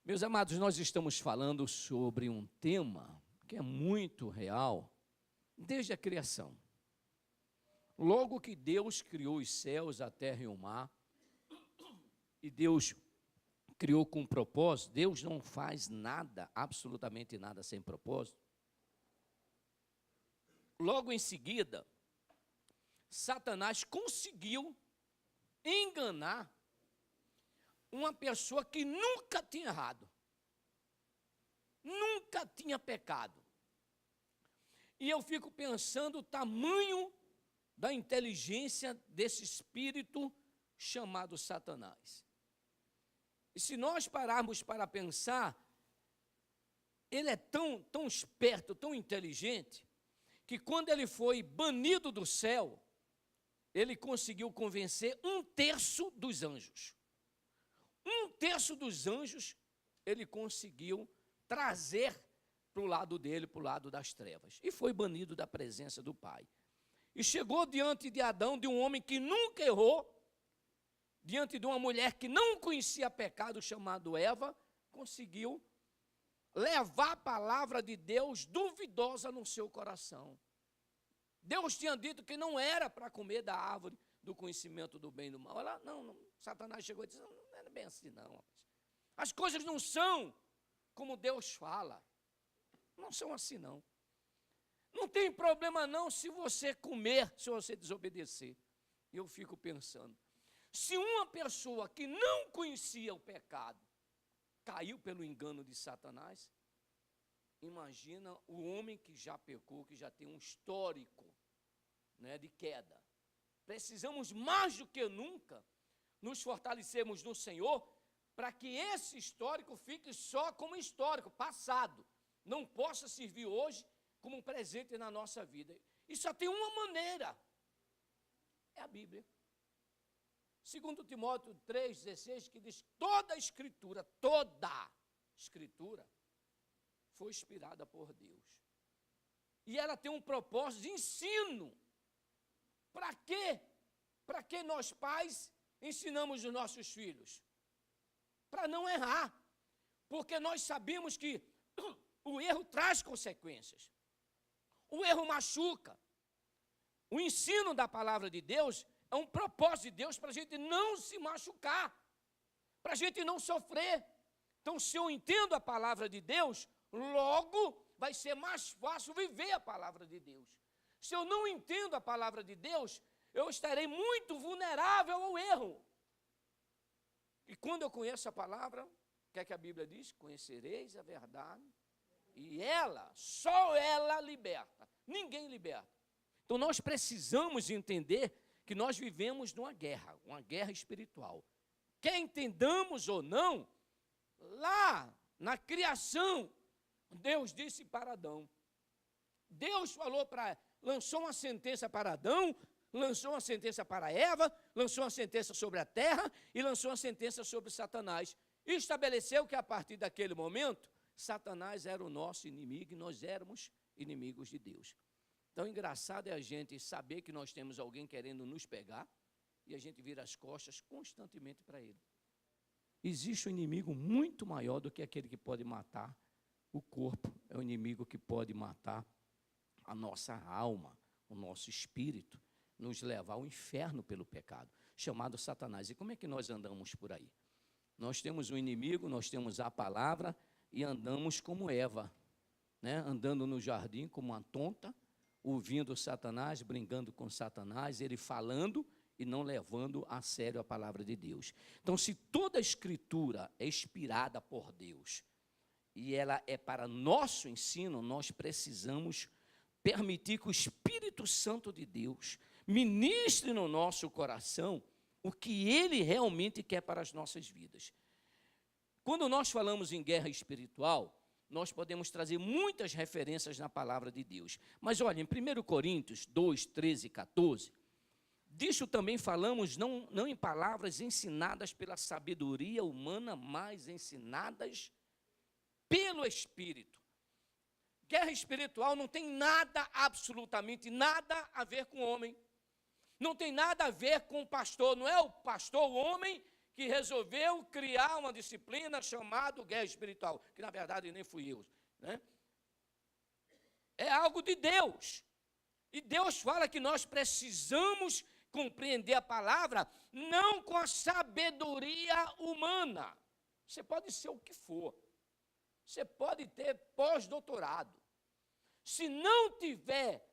Meus amados, nós estamos falando sobre um tema que é muito real desde a criação. Logo que Deus criou os céus, a terra e o mar, e Deus criou com propósito, Deus não faz nada, absolutamente nada sem propósito. Logo em seguida, Satanás conseguiu enganar uma pessoa que nunca tinha errado, nunca tinha pecado. E eu fico pensando o tamanho da inteligência desse espírito chamado Satanás. E se nós pararmos para pensar, ele é tão esperto, tão inteligente, que quando ele foi banido do céu, ele conseguiu convencer 1/3 dos anjos. 1/3 dos anjos ele conseguiu trazer para o lado dele, para o lado das trevas. E foi banido da presença do Pai. E chegou diante de Adão, de um homem que nunca errou, diante de uma mulher que não conhecia pecado, chamado Eva, conseguiu levar a palavra de Deus duvidosa no seu coração. Deus tinha dito que não era para comer da árvore do conhecimento do bem e do mal. Ela, não, Satanás chegou e disse, não é bem assim não. As coisas não são como Deus fala. Não são assim não. Não tem problema não se você comer, se você desobedecer. E eu fico pensando, se uma pessoa que não conhecia o pecado caiu pelo engano de Satanás, imagina o homem que já pecou, que já tem um histórico, né, de queda. Precisamos mais do que nunca nos fortalecermos no Senhor para que esse histórico fique só como histórico, passado. Não possa servir hoje como um presente na nossa vida. E só tem uma maneira, é a Bíblia. 2 Timóteo 3,16, que diz, toda a Escritura foi inspirada por Deus. E ela tem um propósito de ensino. Para quê? Para que nós pais ensinamos os nossos filhos? Para não errar. Porque nós sabemos que o erro traz consequências. O erro machuca. O ensino da palavra de Deus é um propósito de Deus para a gente não se machucar, para a gente não sofrer. Então, se eu entendo a palavra de Deus, logo vai ser mais fácil viver a palavra de Deus. Se eu não entendo a palavra de Deus, eu estarei muito vulnerável ao erro. E quando eu conheço a palavra, o que é que a Bíblia diz? Conhecereis a verdade, e ela, só ela liberta, ninguém liberta. Então nós precisamos entender que nós vivemos numa guerra espiritual. Quer entendamos ou não, lá na criação, Deus disse para Adão. Deus falou lançou uma sentença para Adão, lançou uma sentença para Eva, lançou uma sentença sobre a terra e lançou uma sentença sobre Satanás. E estabeleceu que a partir daquele momento, Satanás era o nosso inimigo e nós éramos inimigos de Deus. Então, engraçado é a gente saber que nós temos alguém querendo nos pegar e a gente vira as costas constantemente para ele. Existe um inimigo muito maior do que aquele que pode matar o corpo. É o inimigo que pode matar a nossa alma, o nosso espírito, nos levar ao inferno pelo pecado, chamado Satanás. E como é que nós andamos por aí? Nós temos um inimigo, nós temos a palavra e andamos como Eva, né? Andando no jardim como uma tonta, ouvindo Satanás, brincando com Satanás, ele falando e não levando a sério a palavra de Deus. Então, se toda a Escritura é inspirada por Deus e ela é para nosso ensino, nós precisamos permitir que o Espírito Santo de Deus ministre no nosso coração o que Ele realmente quer para as nossas vidas. Quando nós falamos em guerra espiritual, nós podemos trazer muitas referências na palavra de Deus. Mas olha, em 1 Coríntios 2, 13 e 14, disso também falamos não em palavras ensinadas pela sabedoria humana, mas ensinadas pelo Espírito. Guerra espiritual não tem nada, absolutamente nada a ver com o homem. Não tem nada a ver com o pastor. Não é o pastor, o homem, que resolveu criar uma disciplina chamada guerra espiritual, que na verdade nem fui eu, né? É algo de Deus. E Deus fala que nós precisamos compreender a palavra não com a sabedoria humana. Você pode ser o que for. Você pode ter pós-doutorado. Se não tiver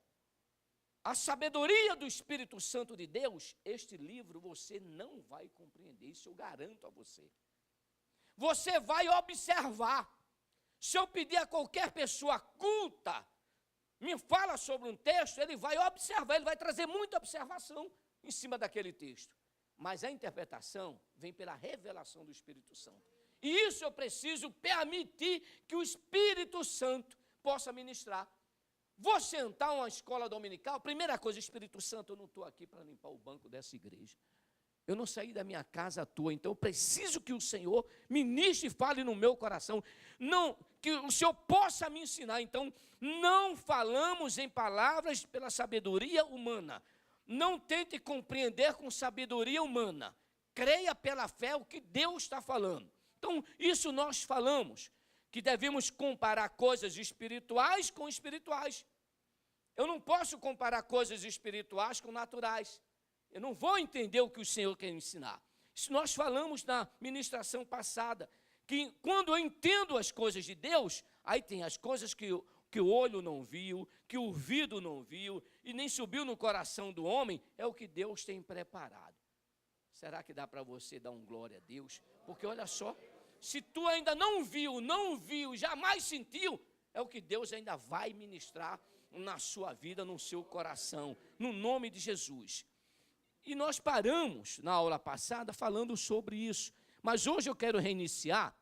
a sabedoria do Espírito Santo de Deus, este livro você não vai compreender, isso eu garanto a você. Você vai observar. Se eu pedir a qualquer pessoa culta, me fala sobre um texto, ele vai observar, ele vai trazer muita observação em cima daquele texto. Mas a interpretação vem pela revelação do Espírito Santo. E isso eu preciso permitir que o Espírito Santo possa ministrar. Vou sentar uma escola dominical, primeira coisa, Espírito Santo, eu não estou aqui para limpar o banco dessa igreja. Eu não saí da minha casa à toa, então eu preciso que o Senhor ministre e fale no meu coração. Não, que o Senhor possa me ensinar. Então, não falamos em palavras pela sabedoria humana. Não tente compreender com sabedoria humana. Creia pela fé o que Deus está falando. Então, isso nós falamos, que devemos comparar coisas espirituais com espirituais. Eu não posso comparar coisas espirituais com naturais. Eu não vou entender o que o Senhor quer ensinar. Isso nós falamos na ministração passada, que quando eu entendo as coisas de Deus, aí tem as coisas que o olho não viu, que o ouvido não viu, e nem subiu no coração do homem, é o que Deus tem preparado. Será que dá para você dar um glória a Deus? Porque olha só, se tu ainda não viu, jamais sentiu, é o que Deus ainda vai ministrar na sua vida, no seu coração, no nome de Jesus. E nós paramos na aula passada falando sobre isso, mas hoje eu quero reiniciar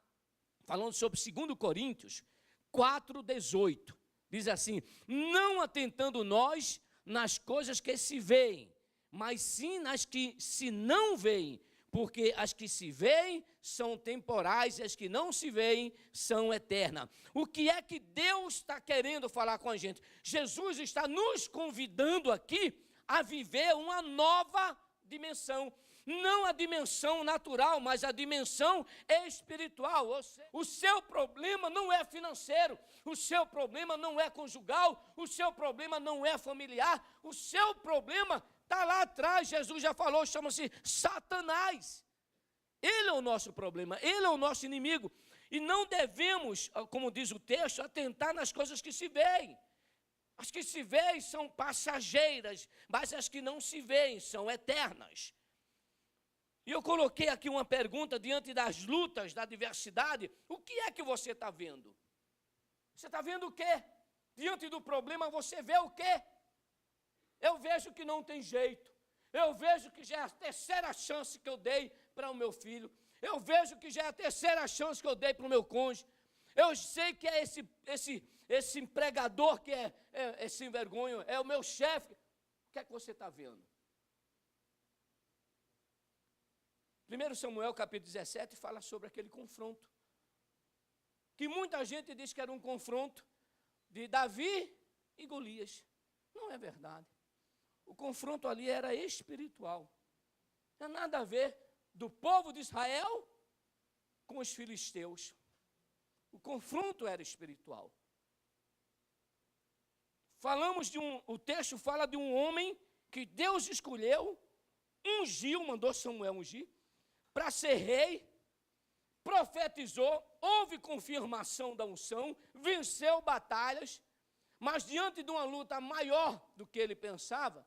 falando sobre 2 Coríntios 4,18. Diz assim: não atentando nós nas coisas que se veem, mas sim nas que se não veem, porque as que se veem são temporais e as que não se veem são eternas. O que é que Deus está querendo falar com a gente? Jesus está nos convidando aqui a viver uma nova dimensão. Não a dimensão natural, mas a dimensão espiritual. O seu problema não é financeiro, o seu problema não é conjugal, o seu problema não é familiar, o seu problema está lá atrás, Jesus já falou, chama-se Satanás. Ele é o nosso problema, ele é o nosso inimigo. E não devemos, como diz o texto, atentar nas coisas que se veem. As que se veem são passageiras, mas as que não se veem são eternas. E eu coloquei aqui uma pergunta diante das lutas, da diversidade: o que é que você está vendo? Você está vendo o quê? Diante do problema você vê o quê? Eu vejo que não tem jeito. Eu vejo que já é a terceira chance que eu dei para o meu filho. Eu vejo que já é a terceira chance que eu dei para o meu cônjuge. Eu sei que é esse empregador que é sem vergonha, é o meu chefe. O que é que você está vendo? 1 Samuel capítulo 17 fala sobre aquele confronto, que muita gente diz que era um confronto de Davi e Golias. Não é verdade. O confronto ali era espiritual. Não tem nada a ver do povo de Israel com os filisteus. O confronto era espiritual. O texto fala de um homem que Deus escolheu, ungiu, mandou Samuel ungir, para ser rei, profetizou, houve confirmação da unção, venceu batalhas, mas diante de uma luta maior do que ele pensava,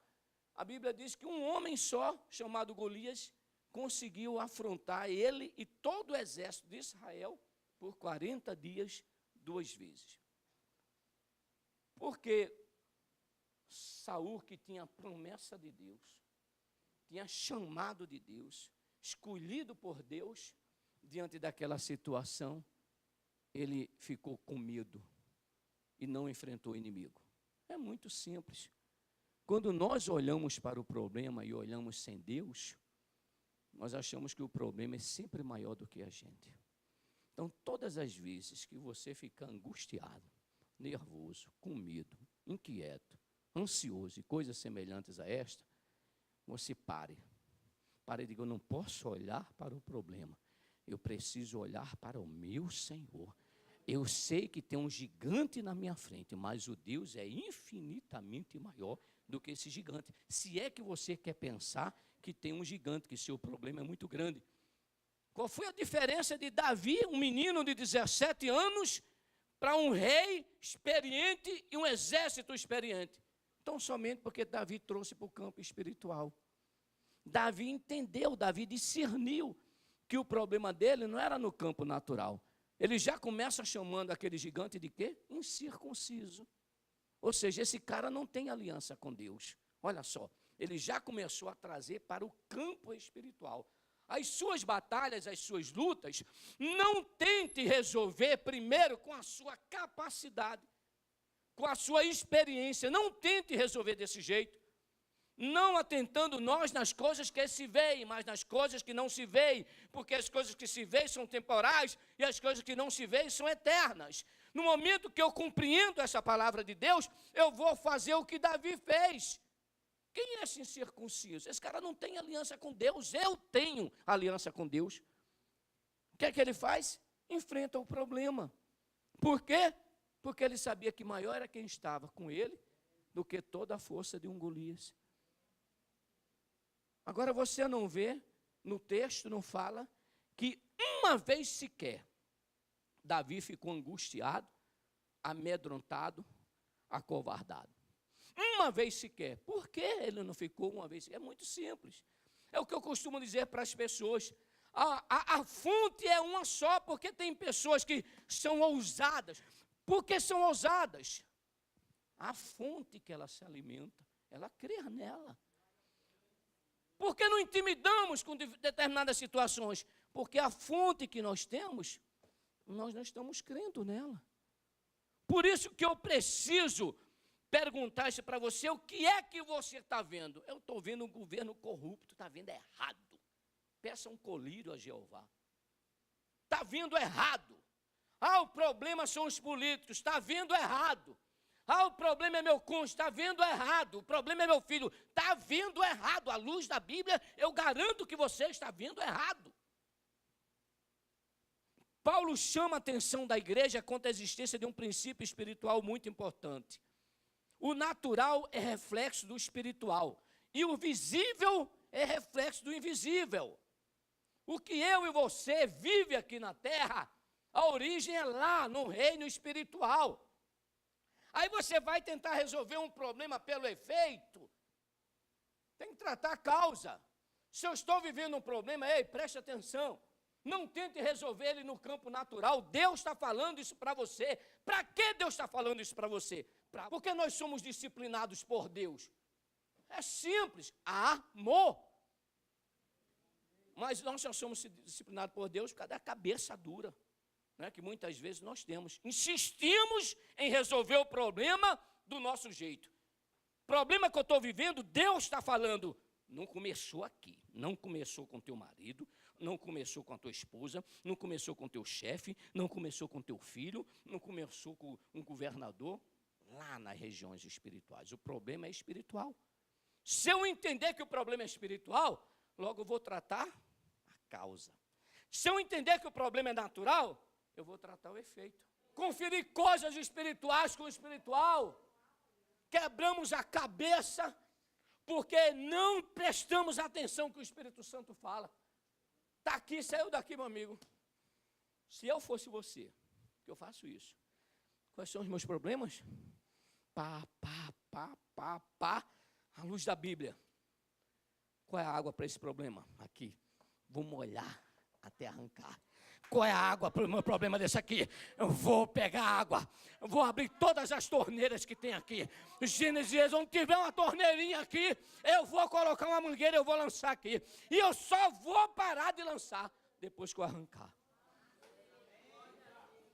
a Bíblia diz que um homem só, chamado Golias, conseguiu afrontar ele e todo o exército de Israel por 40 dias, 2 vezes. Porque Saul, que tinha promessa de Deus, tinha chamado de Deus, escolhido por Deus, diante daquela situação, ele ficou com medo e não enfrentou o inimigo. É muito simples. Quando nós olhamos para o problema e olhamos sem Deus, nós achamos que o problema é sempre maior do que a gente. Então, todas as vezes que você ficar angustiado, nervoso, com medo, inquieto, ansioso e coisas semelhantes a esta, você pare. Para e diga, eu não posso olhar para o problema. Eu preciso olhar para o meu Senhor. Eu sei que tem um gigante na minha frente, mas o Deus é infinitamente maior do que esse gigante. Se é que você quer pensar que tem um gigante, que seu problema é muito grande. Qual foi a diferença de Davi, um menino de 17 anos, para um rei experiente e um exército experiente? Tão somente porque Davi trouxe para o campo espiritual. Davi entendeu, Davi discerniu que o problema dele não era no campo natural. Ele já começa chamando aquele gigante de quê? Incircunciso. Ou seja, esse cara não tem aliança com Deus. Olha só, ele já começou a trazer para o campo espiritual. As suas batalhas, as suas lutas, não tente resolver primeiro com a sua capacidade, com a sua experiência. Não tente resolver desse jeito. Não atentando nós nas coisas que se veem, mas nas coisas que não se veem, porque as coisas que se veem são temporais e as coisas que não se veem são eternas. No momento que eu compreendo essa palavra de Deus, eu vou fazer o que Davi fez. Quem é esse incircunciso? Esse cara não tem aliança com Deus, eu tenho aliança com Deus. O que é que ele faz? Enfrenta o problema. Por quê? Porque ele sabia que maior era quem estava com ele do que toda a força de um Golias. Agora você não vê, no texto não fala, que uma vez sequer Davi ficou angustiado, amedrontado, acovardado. Uma vez sequer. Por que ele não ficou uma vez sequer? É muito simples. É o que eu costumo dizer para as pessoas. A fonte é uma só, porque tem pessoas que são ousadas. Por que são ousadas? A fonte que ela se alimenta, ela crê nela. Por que não intimidamos com determinadas situações? Porque a fonte que nós temos, nós não estamos crendo nela. Por isso que eu preciso perguntar isso para você, o que é que você está vendo? Eu estou vendo um governo corrupto, está vendo errado. Peça um colírio a Jeová. Está vendo errado. O problema são os políticos, está vendo errado. O problema é meu cônjuge, está vendo errado. O problema é meu filho, está vendo errado. À luz da Bíblia, eu garanto que você está vendo errado. Paulo chama a atenção da igreja quanto à existência de um princípio espiritual muito importante. O natural é reflexo do espiritual. E o visível é reflexo do invisível. O que eu e você vive aqui na terra, a origem é lá, no reino espiritual. Aí você vai tentar resolver um problema pelo efeito. Tem que tratar a causa. Se eu estou vivendo um problema, ei, preste atenção. Não tente resolver ele no campo natural. Deus está falando isso para você. Para que Deus está falando isso para você? Porque nós somos disciplinados por Deus. É simples, amor. Mas nós só somos disciplinados por Deus por causa da cabeça dura, né, que muitas vezes nós temos. Insistimos em resolver o problema do nosso jeito. O problema que eu estou vivendo, Deus está falando. Não começou aqui, não começou com teu marido, não começou com a tua esposa, não começou com teu chefe, não começou com teu filho, não começou com um governador, lá nas regiões espirituais. O problema é espiritual. Se eu entender que o problema é espiritual, logo eu vou tratar a causa. Se eu entender que o problema é natural, eu vou tratar o efeito. Conferir coisas espirituais com o espiritual. Quebramos a cabeça porque não prestamos atenção que o Espírito Santo fala. Está aqui, saiu daqui, meu amigo. Se eu fosse você, que eu faço isso. Quais são os meus problemas? Pá, à luz da Bíblia. Qual é a água para esse problema? Aqui. Vou molhar até arrancar. Qual é a água para o meu problema desse aqui? Eu vou pegar água, eu vou abrir todas as torneiras que tem aqui. Gênesis, onde tiver uma torneirinha aqui, eu vou colocar uma mangueira, eu vou lançar aqui. E eu só vou parar de lançar depois que eu arrancar.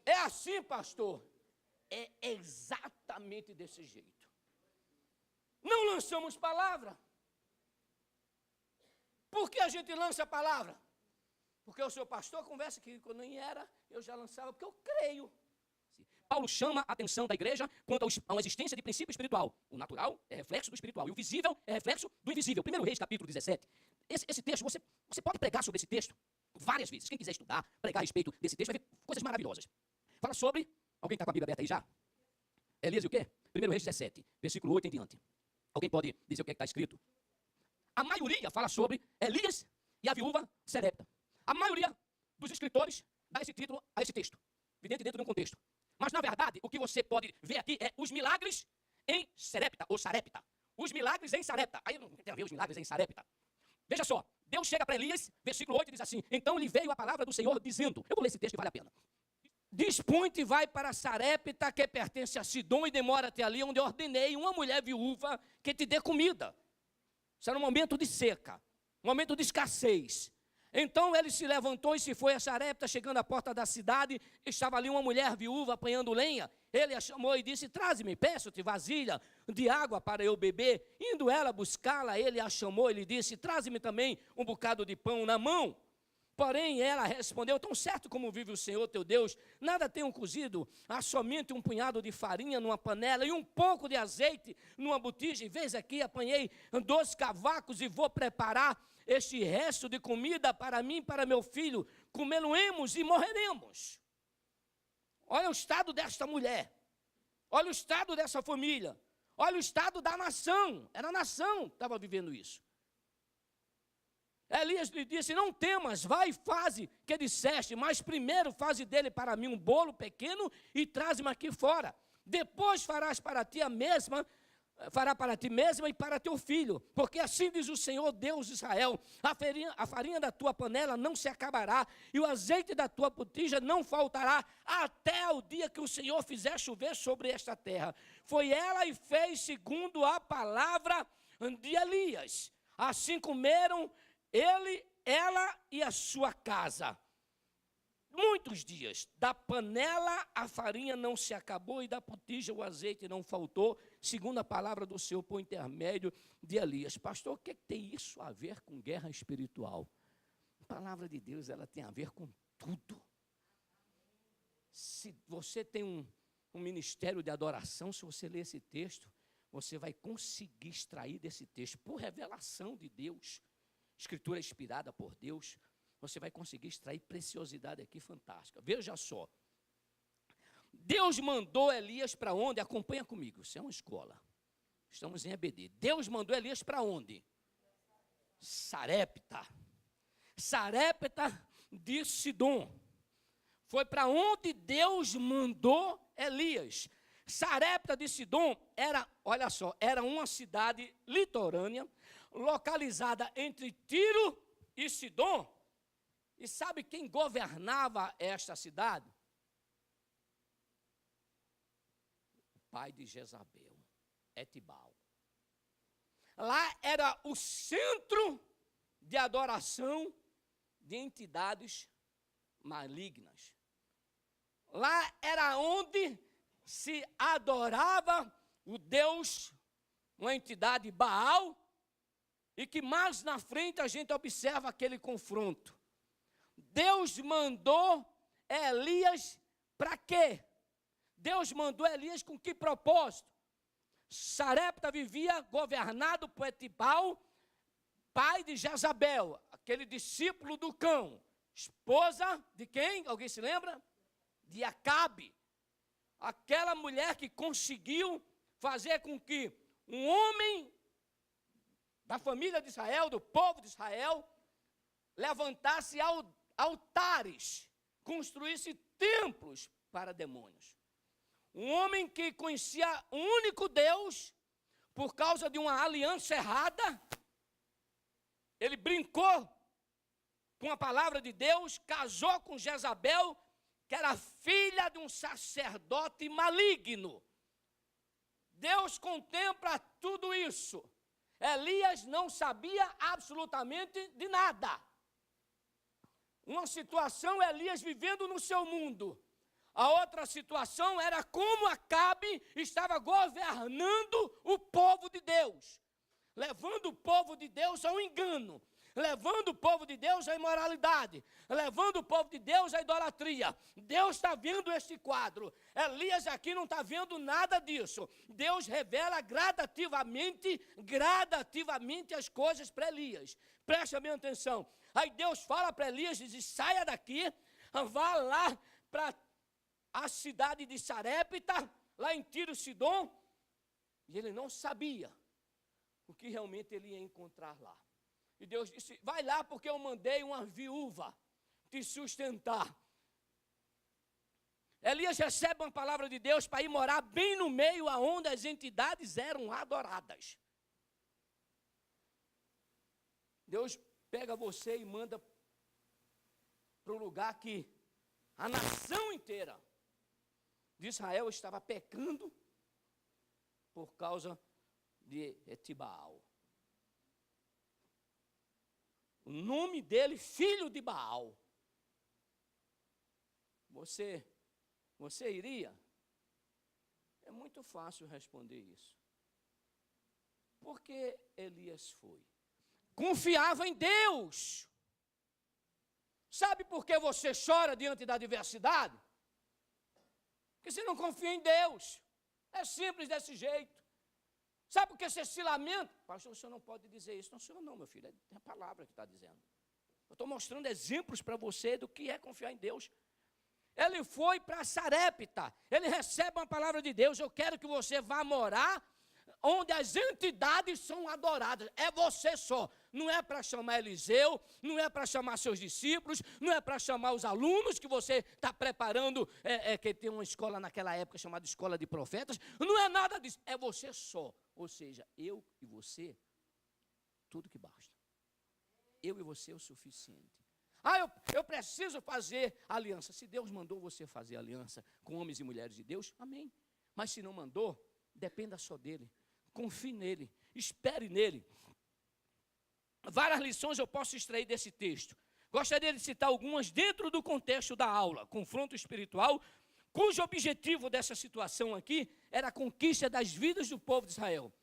É assim, pastor? É exatamente desse jeito. Não lançamos palavra. Por que a gente lança a palavra? Porque o seu pastor conversa que quando nem era, eu já lançava, porque eu creio. Paulo chama a atenção da igreja quanto a uma existência de princípio espiritual. O natural é reflexo do espiritual e o visível é reflexo do invisível. 1 Reis, capítulo 17. esse texto, você pode pregar sobre esse texto várias vezes. Quem quiser estudar, pregar a respeito desse texto, vai ver coisas maravilhosas. Fala sobre, alguém está com a Bíblia aberta aí já? Elias e o quê? 1 Reis 17, versículo 8 em diante. Alguém pode dizer o que está escrito? A maioria fala sobre Elias e a viúva Sarepta. A maioria dos escritores dá esse título a esse texto, evidente dentro de um contexto. Mas, na verdade, o que você pode ver aqui é os milagres em Sarepta, ou Sarepta. Os milagres em Sarepta. Aí não tem a ver os milagres em Sarepta. Veja só, Deus chega para Elias, versículo 8, e diz assim: então lhe veio a palavra do Senhor dizendo, eu vou ler esse texto que vale a pena. Dispõe-te e vai para Sarepta, que pertence a Sidom, e demora-te ali, onde eu ordenei uma mulher viúva que te dê comida. Isso era um momento de seca, um momento de escassez. Então ele se levantou e se foi a Sarepta. Chegando à porta da cidade, estava ali uma mulher viúva apanhando lenha. Ele a chamou e disse: traze-me, peço-te vasilha de água para eu beber. Indo ela buscá-la, ele a chamou e lhe disse: traze-me também um bocado de pão na mão. Porém ela respondeu: tão certo como vive o Senhor teu Deus, nada tenho cozido, há somente um punhado de farinha numa panela e um pouco de azeite numa botija. Vês aqui, apanhei 2 cavacos e vou preparar este resto de comida para mim e para meu filho, comê-lo-emos e morreremos. Olha o estado desta mulher, olha o estado dessa família, olha o estado da nação. Era a nação que estava vivendo isso. Elias lhe disse: não temas, vai e faze que disseste, mas primeiro faze dele para mim um bolo pequeno e traze-me aqui fora. Depois farás para ti a mesma, fará para ti mesma e para teu filho, porque assim diz o Senhor Deus de Israel: a farinha da tua panela não se acabará e o azeite da tua botija não faltará até o dia que o Senhor fizer chover sobre esta terra. Foi ela e fez segundo a palavra de Elias. Assim comeram ele, ela e a sua casa muitos dias. Da panela a farinha não se acabou e da botija o azeite não faltou, segundo a palavra do Senhor por intermédio de Elias. Pastor, o que tem isso a ver com guerra espiritual? A palavra de Deus, ela tem a ver com tudo. Se você tem um ministério de adoração, se você ler esse texto, você vai conseguir extrair desse texto, por revelação de Deus, escritura inspirada por Deus, você vai conseguir extrair preciosidade aqui fantástica. Veja só, Deus mandou Elias para onde? Acompanha comigo, isso é uma escola, estamos em EBD. Deus mandou Elias para onde? Sarepta. Sarepta de Sidom. Foi para onde Deus mandou Elias. Sarepta de Sidom era, olha só, era uma cidade litorânea, localizada entre Tiro e Sidom. E sabe quem governava esta cidade? O pai de Jezabel, Etibal. Lá era o centro de adoração de entidades malignas. Lá era onde se adorava o Deus, uma entidade Baal, e que mais na frente a gente observa aquele confronto. Deus mandou Elias para quê? Deus mandou Elias com que propósito? Sarepta vivia governado por Etibal, pai de Jezabel, aquele discípulo do cão, esposa de quem? Alguém se lembra? De Acabe. Aquela mulher que conseguiu fazer com que um homem da família de Israel, do povo de Israel, levantasse altares, construísse templos para demônios. Um homem que conhecia um único Deus, por causa de uma aliança errada, ele brincou com a palavra de Deus, casou com Jezabel, que era filha de um sacerdote maligno. Deus contempla tudo isso. Elias não sabia absolutamente de nada. Uma situação, Elias vivendo no seu mundo. A outra situação era como Acabe estava governando o povo de Deus, levando o povo de Deus ao engano, levando o povo de Deus à imoralidade, levando o povo de Deus à idolatria. Deus está vendo este quadro. Elias aqui não está vendo nada disso. Deus revela gradativamente as coisas para Elias. Preste a minha atenção. Aí Deus fala para Elias e diz: saia daqui, vá lá para a cidade de Sarepta, lá em Tiro Sidom. E ele não sabia o que realmente ele ia encontrar lá. E Deus disse: vai lá, porque eu mandei uma viúva te sustentar. Elias recebe uma palavra de Deus para ir morar bem no meio aonde as entidades eram adoradas. Deus pega você e manda para um lugar que a nação inteira de Israel estava pecando por causa de Etibaal. O nome dele, filho de Baal. Você iria? É muito fácil responder isso. Porque Elias foi? Confiava em Deus. Sabe por que você chora diante da adversidade? Porque você não confia em Deus. É simples desse jeito. Sabe por que você se lamenta? Pastor, o senhor não pode dizer isso. Não, senhor não, meu filho. É a palavra que está dizendo. Eu estou mostrando exemplos para você do que é confiar em Deus. Ele foi para Sarepta. Ele recebe uma palavra de Deus. Eu quero que você vá morar onde as entidades são adoradas. É você só. Não é para chamar Eliseu, não é para chamar seus discípulos, não é para chamar os alunos que você está preparando, que tem uma escola naquela época chamada Escola de Profetas. Não é nada disso. É você só. Ou seja, eu e você, tudo que basta. Eu e você é o suficiente. Eu preciso fazer aliança. Se Deus mandou você fazer aliança com homens e mulheres de Deus, amém. Mas se não mandou, dependa só dele. Confie nele, espere nele. Várias lições eu posso extrair desse texto. Gostaria de citar algumas dentro do contexto da aula, confronto espiritual, cujo objetivo dessa situação aqui era a conquista das vidas do povo de Israel.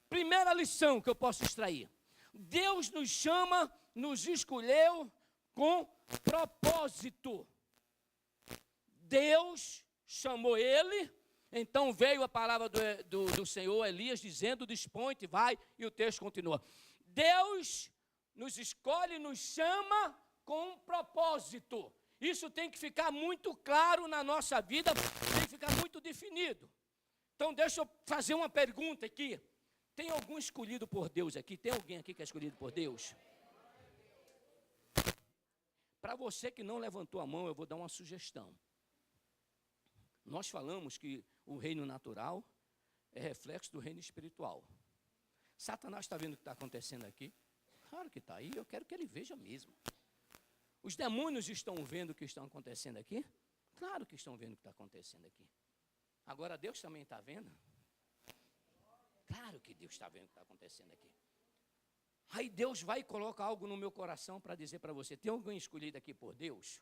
Primeira lição que eu posso extrair: Deus nos chama, nos escolheu com propósito. Deus chamou ele. Então veio a palavra do Senhor, Elias, dizendo: dispõe-te, vai, e o texto continua. Deus nos escolhe, nos chama com um propósito. Isso tem que ficar muito claro na nossa vida, tem que ficar muito definido. Então deixa eu fazer uma pergunta aqui. Tem algum escolhido por Deus aqui? Tem alguém aqui que é escolhido por Deus? Para você que não levantou a mão, eu vou dar uma sugestão. Nós falamos que o reino natural é reflexo do reino espiritual. Satanás está vendo o que está acontecendo aqui? Claro que está aí, eu quero que ele veja mesmo. Os demônios estão vendo o que está acontecendo aqui? Claro que estão vendo o que está acontecendo aqui. Agora Deus também está vendo? Claro que Deus está vendo o que está acontecendo aqui. Aí Deus vai e coloca algo no meu coração para dizer para você: tem alguém escolhido aqui por Deus?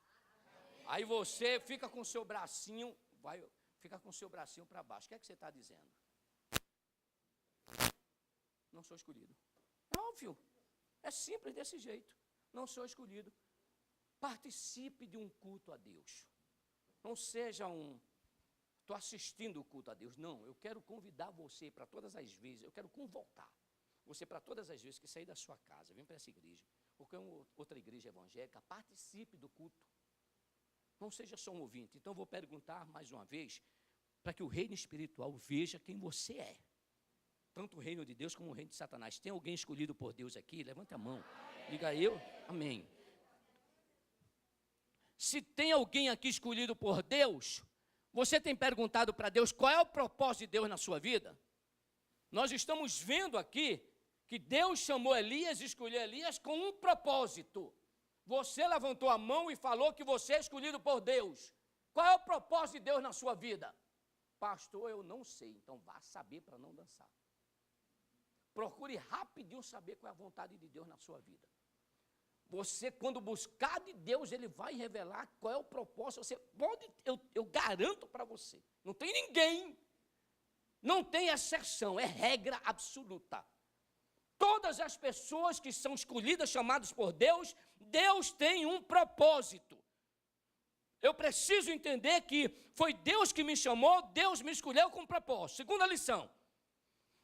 Aí você fica com o seu bracinho, fica com o seu bracinho para baixo. O que é que você está dizendo? Não sou escolhido. É óbvio. É simples desse jeito. Não sou escolhido. Participe de um culto a Deus. Não seja estou assistindo o culto a Deus. Não, eu quero convidar você para todas as vezes, eu quero convocar você para todas as vezes que sair da sua casa, vem para essa igreja, ou qualquer outra igreja evangélica, participe do culto. Não seja só um ouvinte. Então, vou perguntar mais uma vez, para que o reino espiritual veja quem você é. Tanto o reino de Deus como o reino de Satanás. Tem alguém escolhido por Deus aqui? Levante a mão. Diga eu. Amém. Se tem alguém aqui escolhido por Deus, você tem perguntado para Deus qual é o propósito de Deus na sua vida? Nós estamos vendo aqui que Deus chamou Elias, escolheu Elias com um propósito. Você levantou a mão e falou que você é escolhido por Deus. Qual é o propósito de Deus na sua vida? Pastor, eu não sei. Então vá saber para não dançar. Procure rapidinho saber qual é a vontade de Deus na sua vida. Você, quando buscar de Deus, Ele vai revelar qual é o propósito. Você pode, eu garanto para você, não tem ninguém, não tem exceção, é regra absoluta. Todas as pessoas que são escolhidas, chamadas por Deus, Deus tem um propósito. Eu preciso entender que foi Deus que me chamou, Deus me escolheu com propósito. Segunda lição,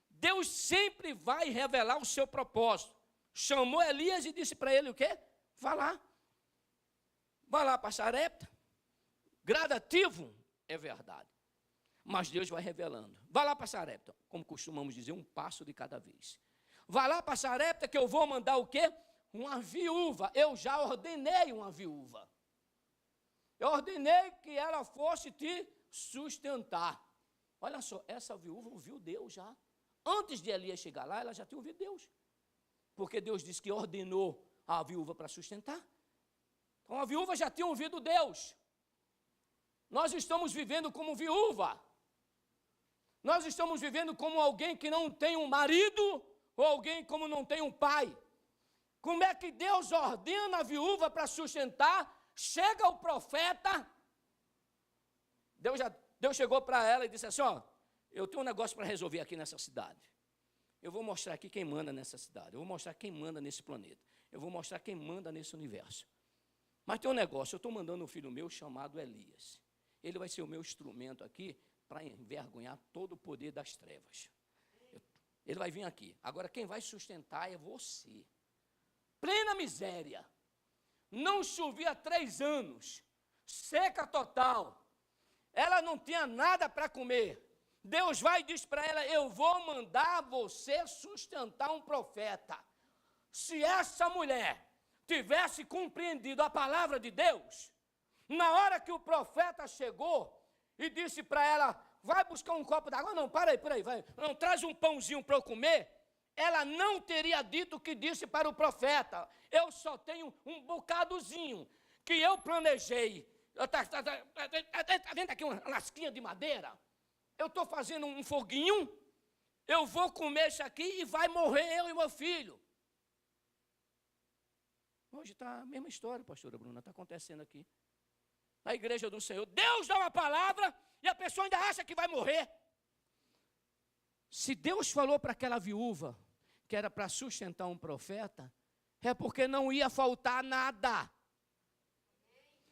Deus sempre vai revelar o seu propósito. Chamou Elias e disse para ele o quê? Vá lá para Sarepta. Gradativo, é verdade. Mas Deus vai revelando. Vá lá para Sarepta, como costumamos dizer, um passo de cada vez. Vá lá para Sarepta que eu vou mandar o quê? Uma viúva. Eu já ordenei uma viúva. Eu ordenei que ela fosse te sustentar. Olha só, essa viúva ouviu Deus já. Antes de Elias chegar lá, ela já tinha ouvido Deus. Porque Deus disse que ordenou a viúva para sustentar. Então a viúva já tinha ouvido Deus. Nós estamos vivendo como viúva. Nós estamos vivendo como alguém que não tem um marido ou alguém como não tem um pai. Como é que Deus ordena a viúva para sustentar? Chega o profeta. Deus chegou para ela e disse assim, ó, eu tenho um negócio para resolver aqui nessa cidade. Eu vou mostrar aqui quem manda nessa cidade. Eu vou mostrar quem manda nesse planeta. Eu vou mostrar quem manda nesse universo. Mas tem um negócio, eu estou mandando um filho meu chamado Elias. Ele vai ser o meu instrumento aqui para envergonhar todo o poder das trevas. Ele vai vir aqui. Agora quem vai sustentar é você. Plena miséria. Não chovia 3 anos. Seca total. Ela não tinha nada para comer. Deus vai e diz para ela, eu vou mandar você sustentar um profeta. Se essa mulher tivesse compreendido a palavra de Deus, na hora que o profeta chegou e disse para ela, vai buscar um copo d'água, não, para aí, vai, não, traz um pãozinho para eu comer, ela não teria dito o que disse para o profeta, eu só tenho um bocadozinho que eu planejei, está vendo aqui uma lasquinha de madeira? Eu estou fazendo um foguinho, eu vou comer isso aqui e vai morrer eu e meu filho. Hoje está a mesma história, pastora Bruna, está acontecendo aqui. Na igreja do Senhor, Deus dá uma palavra e a pessoa ainda acha que vai morrer. Se Deus falou para aquela viúva que era para sustentar um profeta, é porque não ia faltar nada.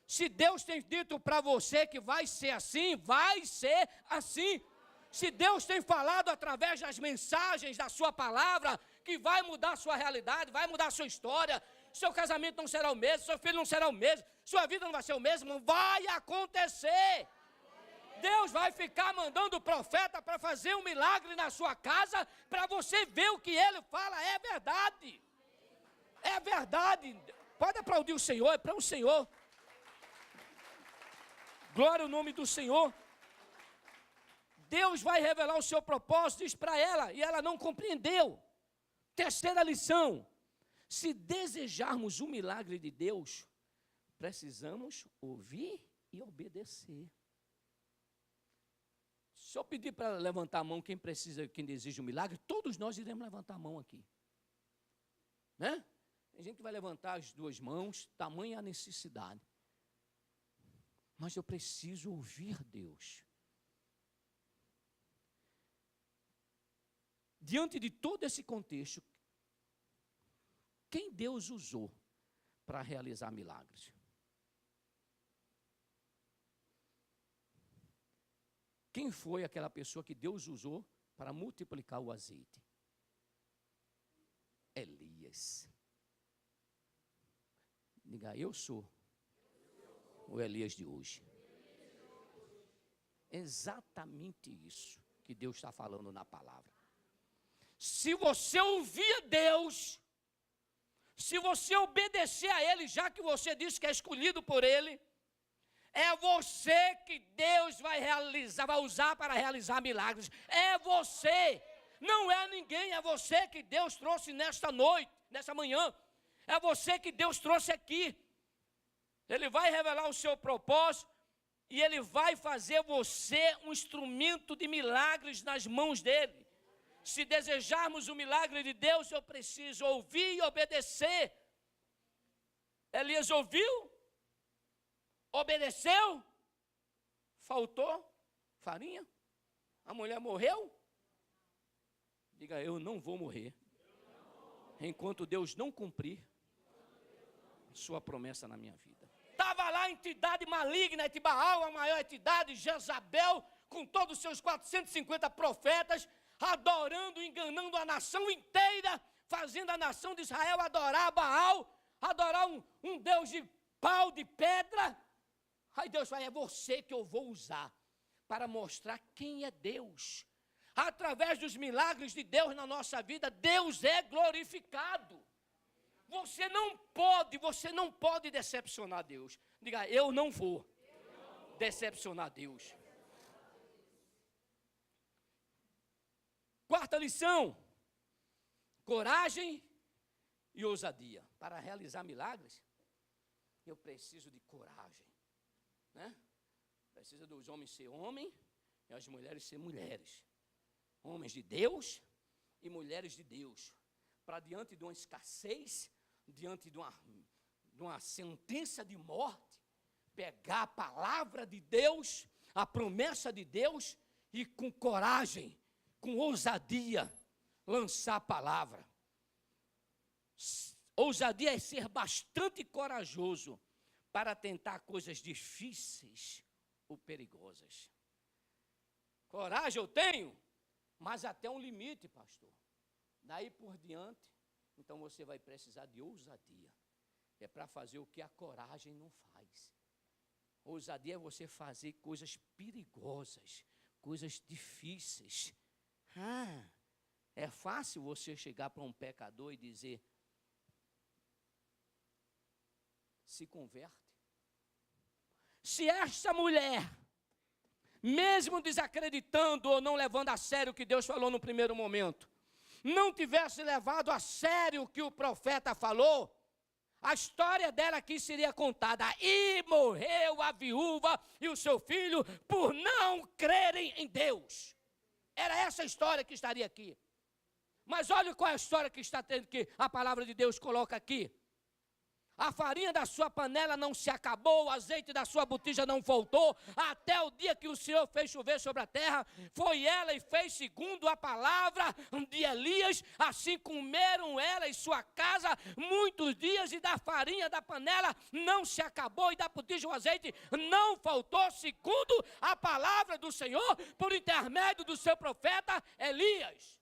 Se Deus tem dito para você que vai ser assim, vai ser assim. Se Deus tem falado através das mensagens da sua palavra, que vai mudar a sua realidade, vai mudar a sua história, seu casamento não será o mesmo, seu filho não será o mesmo, sua vida não vai ser o mesmo, vai acontecer. Deus vai ficar mandando o profeta para fazer um milagre na sua casa, para você ver o que ele fala, é verdade. É verdade. Pode aplaudir o Senhor, é para o Senhor. Glória ao nome do Senhor. Deus vai revelar o seu propósito, diz para ela, e ela não compreendeu. Terceira lição, se desejarmos o milagre de Deus, precisamos ouvir e obedecer. Se eu pedir para levantar a mão, quem deseja um milagre, todos nós iremos levantar a mão aqui. Né? Tem gente que vai levantar as 2 mãos, tamanha a necessidade. Mas eu preciso ouvir Deus. Diante de todo esse contexto, quem Deus usou para realizar milagres? Quem foi aquela pessoa que Deus usou para multiplicar o azeite? Elias. Diga, eu sou o Elias de hoje. Exatamente isso que Deus está falando na palavra. Se você ouvir Deus, se você obedecer a Ele, já que você disse que é escolhido por Ele, é você que Deus vai usar para realizar milagres. É você, não é ninguém, é você que Deus trouxe nesta noite, nessa manhã. É você que Deus trouxe aqui. Ele vai revelar o seu propósito e Ele vai fazer você um instrumento de milagres nas mãos dEle. Se desejarmos o milagre de Deus, eu preciso ouvir e obedecer. Elias ouviu, obedeceu, faltou farinha, a mulher morreu. Diga, eu não vou morrer enquanto Deus não cumprir sua promessa na minha vida. Estava lá a entidade maligna, Etibaal, a maior entidade, Jezabel, com todos os seus 450 profetas, adorando, enganando a nação inteira, fazendo a nação de Israel adorar Baal, adorar um Deus de pau, de pedra. Aí Deus fala, é você que eu vou usar para mostrar quem é Deus. Através dos milagres de Deus na nossa vida, Deus é glorificado. Você não pode decepcionar Deus. Diga, eu não vou decepcionar Deus. Quarta lição, coragem e ousadia. Para realizar milagres, eu preciso de coragem, né? Precisa dos homens ser homem e as mulheres ser mulheres. Homens de Deus e mulheres de Deus. Para diante de uma escassez, diante de uma sentença de morte, pegar a palavra de Deus, a promessa de Deus, e com coragem, com ousadia, lançar a palavra. Ousadia é ser bastante corajoso para tentar coisas difíceis ou perigosas. Coragem eu tenho, mas até um limite, pastor. Daí por diante, então você vai precisar de ousadia. É para fazer o que a coragem não faz. Ousadia é você fazer coisas perigosas, coisas difíceis. É fácil você chegar para um pecador e dizer, se converte. Se esta mulher, mesmo desacreditando ou não levando a sério o que Deus falou no primeiro momento, não tivesse levado a sério o que o profeta falou, a história dela aqui seria contada. E morreu a viúva e o seu filho por não crerem em Deus. Era essa a história que estaria aqui. Mas olha qual é a história que está tendo, que a palavra de Deus coloca aqui. A farinha da sua panela não se acabou, o azeite da sua botija não faltou, até o dia que o Senhor fez chover sobre a terra. Foi ela e fez segundo a palavra de Elias. Assim comeram ela e sua casa muitos dias, e da farinha da panela não se acabou, e da botija o azeite não faltou, segundo a palavra do Senhor, por intermédio do seu profeta Elias.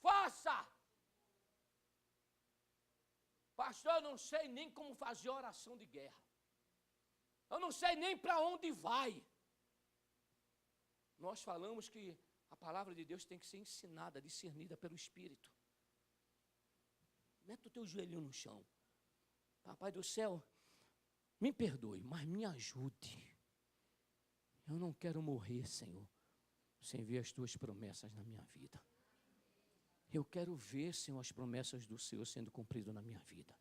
Faça! Pastor, eu não sei nem como fazer oração de guerra. Eu não sei nem para onde vai. Nós falamos que a palavra de Deus tem que ser ensinada, discernida pelo Espírito. Mete o teu joelhinho no chão. Papai do céu, me perdoe, mas me ajude. Eu não quero morrer, Senhor, sem ver as tuas promessas na minha vida. Eu quero ver, Senhor, as promessas do Senhor sendo cumpridas na minha vida.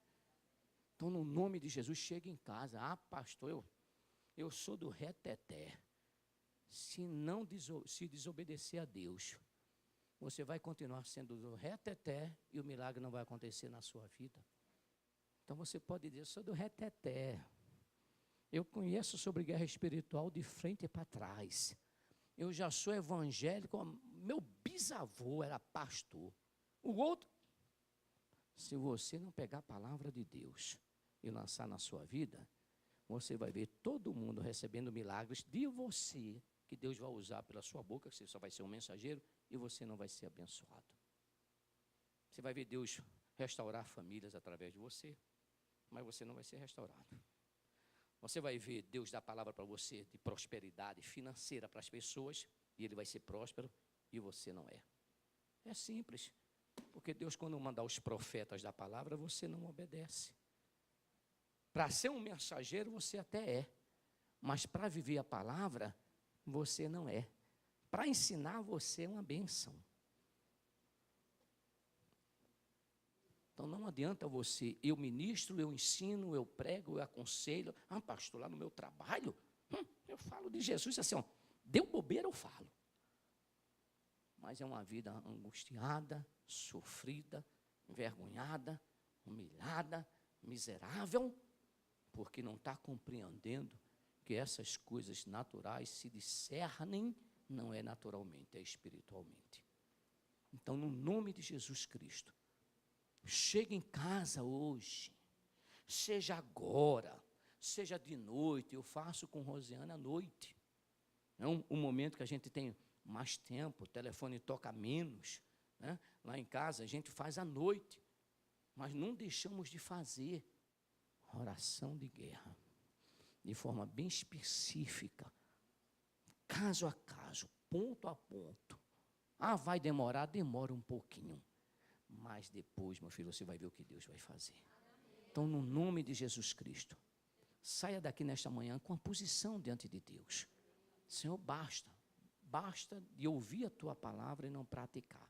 Então, no nome de Jesus, chega em casa. Pastor, eu sou do reteté. Se desobedecer a Deus, você vai continuar sendo do reteté e o milagre não vai acontecer na sua vida. Então, você pode dizer, eu sou do reteté. Eu conheço sobre guerra espiritual de frente para trás. Eu já sou evangélico, meu bisavô era pastor. O outro, se você não pegar a palavra de Deus e lançar na sua vida, você vai ver todo mundo recebendo milagres de você, que Deus vai usar pela sua boca, que você só vai ser um mensageiro, e você não vai ser abençoado. Você vai ver Deus restaurar famílias através de você, mas você não vai ser restaurado. Você vai ver Deus dar palavra para você de prosperidade financeira para as pessoas, e ele vai ser próspero, e você não é. É simples, porque Deus, quando mandar os profetas da palavra, você não obedece. Para ser um mensageiro, você até é, mas para viver a palavra, você não é. Para ensinar, você é uma bênção. Então não adianta você, eu ministro, eu ensino, eu prego, eu aconselho. Pastor, lá no meu trabalho, eu falo de Jesus assim, ó, deu bobeira, eu falo. Mas é uma vida angustiada, sofrida, envergonhada, humilhada, miserável, porque não está compreendendo que essas coisas naturais se discernem, não é naturalmente, é espiritualmente. Então, no nome de Jesus Cristo, chegue em casa hoje, seja agora, seja de noite. Eu faço com Rosiana à noite. É um momento que a gente tem mais tempo, o telefone toca menos, né? Lá em casa a gente faz à noite, mas não deixamos de fazer oração de guerra, de forma bem específica, caso a caso, ponto a ponto. Ah, vai demorar? Demora um pouquinho, mas depois, meu filho, você vai ver o que Deus vai fazer. Então, no nome de Jesus Cristo, saia daqui nesta manhã com a posição diante de Deus. Senhor, basta de ouvir a Tua palavra e não praticar.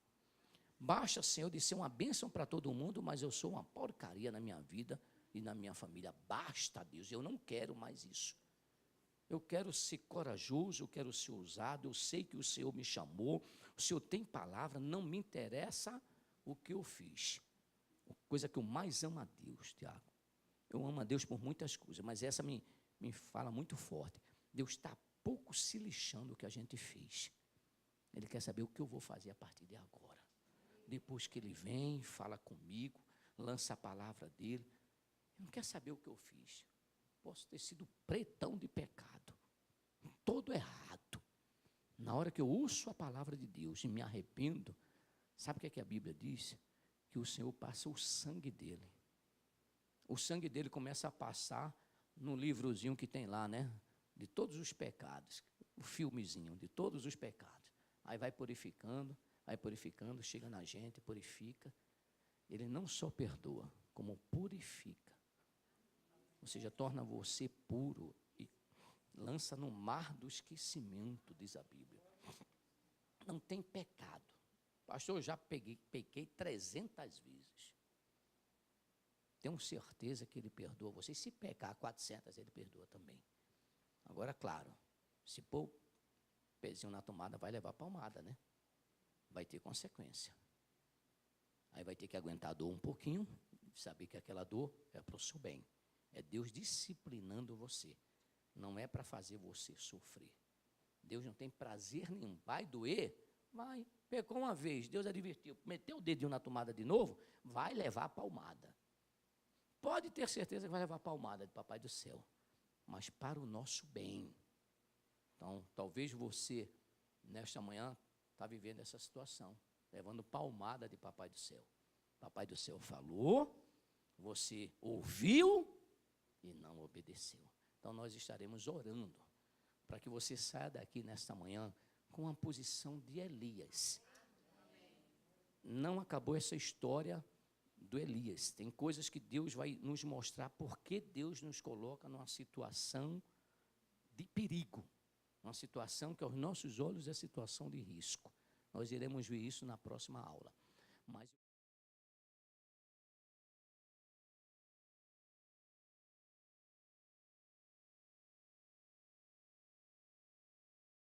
Basta, Senhor, de ser uma bênção para todo mundo, mas eu sou uma porcaria na minha vida e na minha família. Basta, Deus, eu não quero mais isso. Eu quero ser corajoso, eu quero ser ousado, eu sei que o Senhor me chamou, o Senhor tem palavra, não me interessa o que eu fiz. A coisa que eu mais amo a Deus, Tiago. Eu amo a Deus por muitas coisas, mas essa me fala muito forte. Deus está pouco se lixando o que a gente fez. Ele quer saber o que eu vou fazer a partir de agora. Depois que ele vem, fala comigo, lança a palavra dele. Ele não quer saber o que eu fiz. Posso ter sido pretão de pecado, todo errado. Na hora que eu ouço a palavra de Deus e me arrependo, sabe o que a Bíblia diz? Que o Senhor passa o sangue dele. O sangue dele começa a passar no livrozinho que tem lá, né? De todos os pecados. O filmezinho de todos os pecados. Aí vai purificando, chega na gente, purifica. Ele não só perdoa, como purifica. Ou seja, torna você puro e lança no mar do esquecimento, diz a Bíblia. Não tem pecado. Pastor, eu já pequei 300 vezes. Tenho certeza que ele perdoa você. E se pecar 400, ele perdoa também. Agora, claro, se pôr o pezinho na tomada, vai levar palmada, né? Vai ter consequência. Aí vai ter que aguentar a dor um pouquinho, saber que aquela dor é para o seu bem. É Deus disciplinando você. Não é para fazer você sofrer. Deus não tem prazer nenhum. Vai doer? Vai. Pecou uma vez, Deus advertiu. Meteu o dedinho na tomada de novo, vai levar a palmada. Pode ter certeza que vai levar a palmada de Papai do Céu. Mas para o nosso bem. Então, talvez você, nesta manhã, está vivendo essa situação. Levando palmada de Papai do Céu. Papai do Céu falou, você ouviu e não obedeceu. Então, nós estaremos orando para que você saia daqui nesta manhã com a posição de Elias. Não acabou essa história do Elias. Tem coisas que Deus vai nos mostrar porque Deus nos coloca numa situação de perigo, uma situação que aos nossos olhos é situação de risco. Nós iremos ver isso na próxima aula. Mas